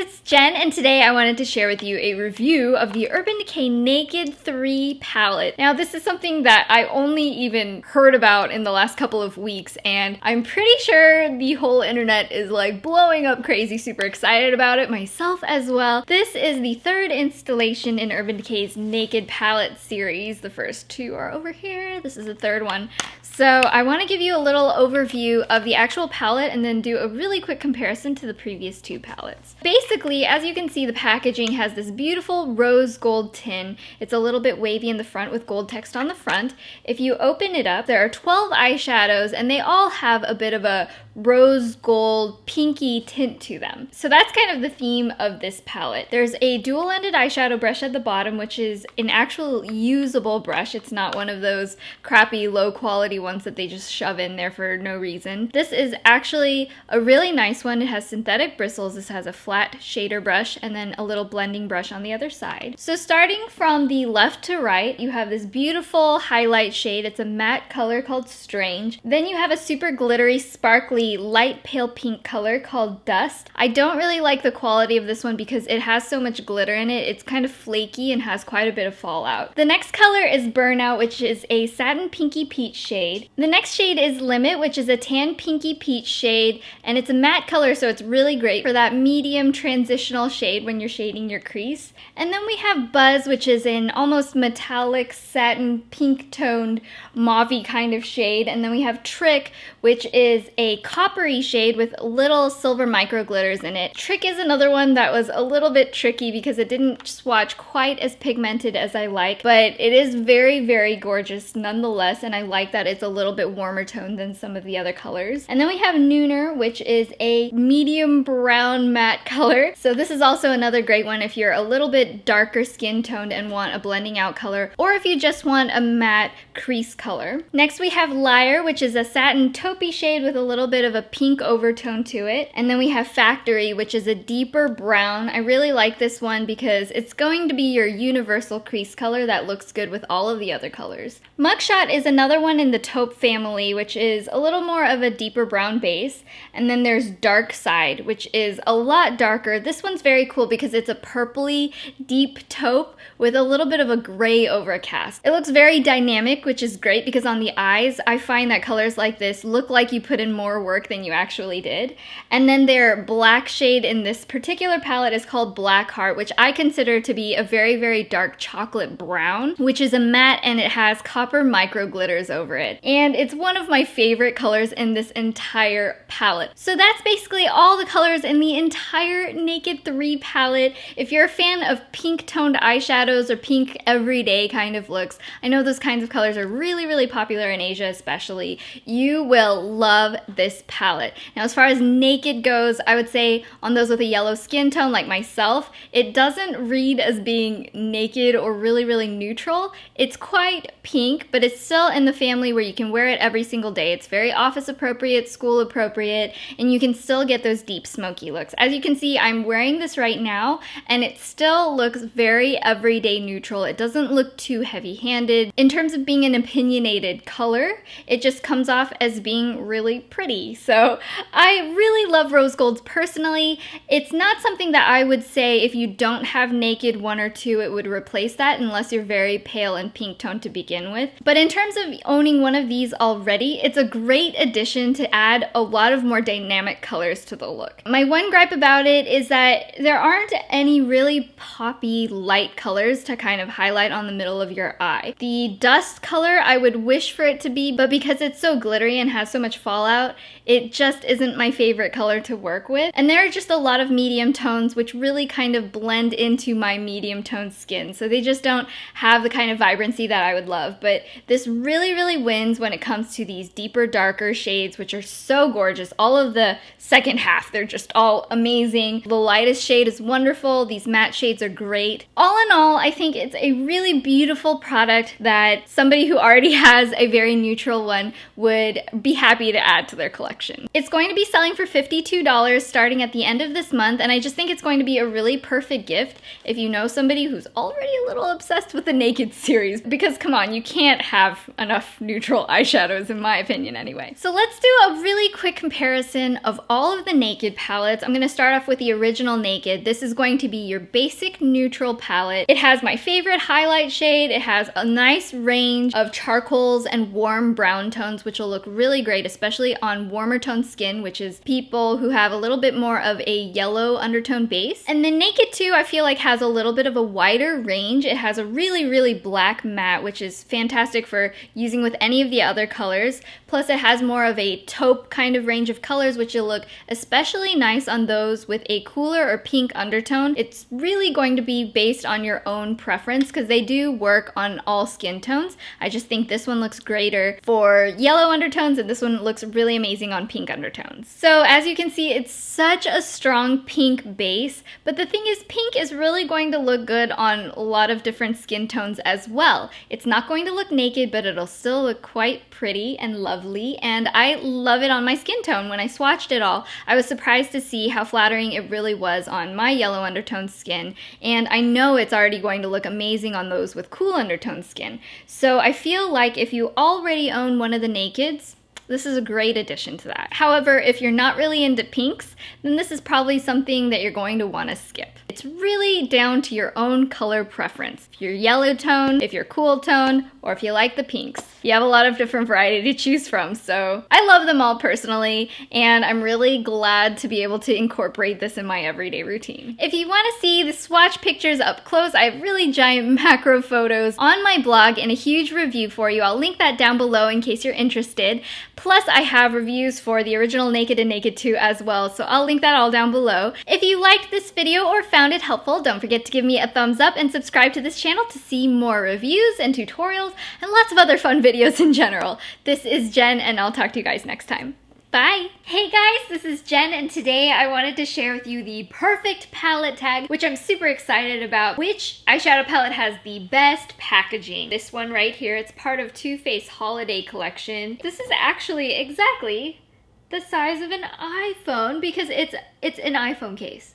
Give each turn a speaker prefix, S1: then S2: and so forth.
S1: it's Jen, and today I wanted to share with you a review of the Urban Decay Naked 3 palette. Now, this is something that I only even heard about in the last couple of weeks, and I'm pretty sure the whole internet is like blowing up crazy, super excited about it, myself as well. This is the third installation in Urban Decay's Naked palette series. The first two are over here. This is the third one. So I want to give you a little overview of the actual palette and then do a really quick comparison to the previous two palettes. Basically, as you can see, the packaging has this beautiful rose gold tin. It's a little bit wavy in the front with gold text on the front. If you open it up, there are 12 eyeshadows and they all have a bit of a rose gold pinky tint to them. So that's kind of the theme of this palette. There's a dual-ended eyeshadow brush at the bottom, which is an actual usable brush. It's not one of those crappy low quality ones that they just shove in there for no reason. This is actually a really nice one. It has synthetic bristles. This has a flat shader brush and then a little blending brush on the other side. So starting from the left to right, you have this beautiful highlight shade. It's a matte color called Strange. Then you have a super glittery, sparkly, light pale pink color called Dust. I don't really like the quality of this one because it has so much glitter in it. It's kind of flaky and has quite a bit of fallout. The next color is Burnout, which is a satin pinky peach shade. The next shade is Limit, which is a tan pinky peach shade, and it's a matte color, so it's really great for that medium transitional shade when you're shading your crease. And then we have Buzz, which is an almost metallic satin pink toned mauve-y kind of shade. And then we have Trick, which is a coppery shade with little silver micro glitters in it. Trick is another one that was a little bit tricky because it didn't swatch quite as pigmented as I like, but it is very, very gorgeous nonetheless, and I like that it's a little bit warmer toned than some of the other colors. And then we have Nooner, which is a medium brown matte color. So this is also another great one if you're a little bit darker skin toned and want a blending out color, or if you just want a matte crease color. Next we have Liar, which is a satin taupey shade with a little bit of a pink overtone to it. And then we have Factory, which is a deeper brown. I really like this one because it's going to be your universal crease color that looks good with all of the other colors. Mugshot is another one in the taupe family, which is a little more of a deeper brown base. And then there's Dark Side, which is a lot darker. This one's very cool because it's a purpley deep taupe with a little bit of a gray overcast. It looks very dynamic, which is great because on the eyes, I find that colors like this look like you put in more work than you actually did. And then their black shade in this particular palette is called Black Heart, which I consider to be a very, very dark chocolate brown, which is a matte and it has copper micro glitters over it. And it's one of my favorite colors in this entire palette. So that's basically all the colors in the entire Naked 3 palette. If you're a fan of pink toned eyeshadows or pink everyday kind of looks, I know those kinds of colors are really, really popular in Asia especially, you will love this palette. Now as far as Naked goes, I would say on those with a yellow skin tone like myself, it doesn't read as being naked or really, really neutral. It's quite pink, but it's still in the family where you can wear it every single day. It's very office appropriate, school appropriate, and you can still get those deep smoky looks. As you can see, I'm wearing this right now and it still looks very everyday neutral. It doesn't look too heavy-handed. In terms of being an opinionated color, it just comes off as being really pretty. So I really love rose golds personally. It's not something that I would say if you don't have Naked 1 or 2, it would replace that unless you're very pale and pink toned to begin with. But in terms of owning one of these already, it's a great addition to add a lot of more dynamic colors to the look. My one gripe about it is that there aren't any really poppy light colors to kind of highlight on the middle of your eye. The Dust color I would wish for it to be, but because it's so glittery and has so much fallout, it just isn't my favorite color to work with. And there are just a lot of medium tones which really kind of blend into my medium toned skin. So they just don't have the kind of vibrancy that I would love. But this really, really wins when it comes to these deeper, darker shades, which are so gorgeous. All of the second half, they're just all amazing. The lightest shade is wonderful. These matte shades are great. All in all, I think it's a really beautiful product that somebody who already has a very neutral one would be happy to add to their collection. collection. It's going to be selling for $52 starting at the end of this month, and I just think it's going to be a really perfect gift if you know somebody who's already a little obsessed with the Naked series, because come on, you can't have enough neutral eyeshadows in my opinion anyway. So let's do a really quick comparison of all of the Naked palettes. I'm going to start off with the original Naked. This is going to be your basic neutral palette. It has my favorite highlight shade. It has a nice range of charcoals and warm brown tones, which will look really great, especially on warmer tone skin, which is people who have a little bit more of a yellow undertone base. And the Naked 2, I feel like, has a little bit of a wider range. It has a really black matte, which is fantastic for using with any of the other colors. Plus it has more of a taupe kind of range of colors, which will look especially nice on those with a cooler or pink undertone. It's really going to be based on your own preference because they do work on all skin tones. I just think this one looks greater for yellow undertones and this one looks really amazing on pink undertones. So as you can see, it's such a strong pink base, but the thing is, pink is really going to look good on a lot of different skin tones as well. It's not going to look naked, but it'll still look quite pretty and lovely, and I love it on my skin tone. When I swatched it all, I was surprised to see how flattering it really was on my yellow undertone skin, and I know it's already going to look amazing on those with cool undertone skin. So I feel like if you already own one of the Nakeds, this is a great addition to that. However, if you're not really into pinks, then this is probably something that you're going to want to skip. It's really down to your own color preference. If you're yellow tone, if you're cool tone, or if you like the pinks. You have a lot of different variety to choose from, so I love them all personally, and I'm really glad to be able to incorporate this in my everyday routine. If you want to see the swatch pictures up close, I have really giant macro photos on my blog and a huge review for you. I'll link that down below in case you're interested. Plus, I have reviews for the original Naked and Naked 2 as well, so I'll link that all down below. If you liked this video or found it helpful, don't forget to give me a thumbs up and subscribe to this channel to see more reviews and tutorials and lots of other fun videos in general. This is Jen, and I'll talk to you guys next time. Bye! Hey guys, this is Jen, and today I wanted to share with you the perfect palette tag, which I'm super excited about. Which eyeshadow palette has the best packaging? This one right here, it's part of Too Faced Holiday Collection. This is actually exactly the size of an iPhone because it's an iPhone case.